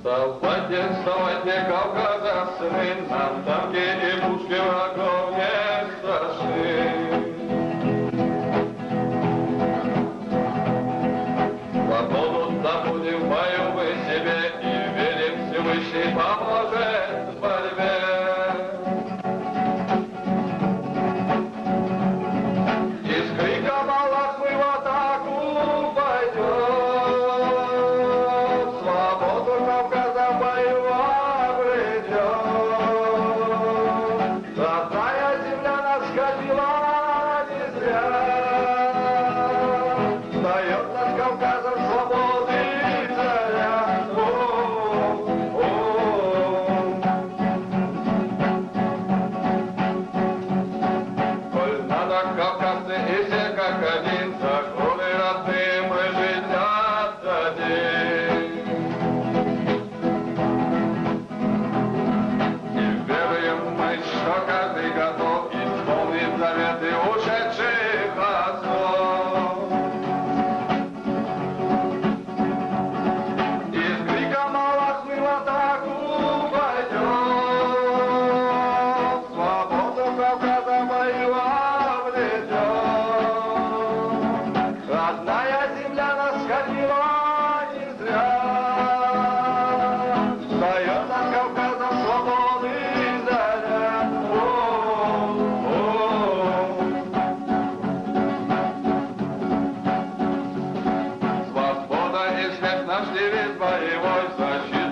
Вставайте, вставайте, Кавказа, сыны, нам танки и пушки врагов не страшны. Свободу добудем в бою мы себе и верим, Всевышний поможет в борьбе. И с криком Аллах мы в атаку пойдем. Свободу Кавказа в бою обретем. Родная земля нас ходила не зря. Дает нас Кавказом свободы царя. Коль надо, кавказцы и все как один, за годы родные мы жизнь отдадим. И веруем мы, что каждый готов исполнить заветы ушедших отцов. И с криком Аллах мы в атаку пойдем. Свободу Кавказа мою обретем. Родная земля нас ходила не зря. Дает нам Кавказом свободы заря. Свобода и смерть наш девиз боевой, защита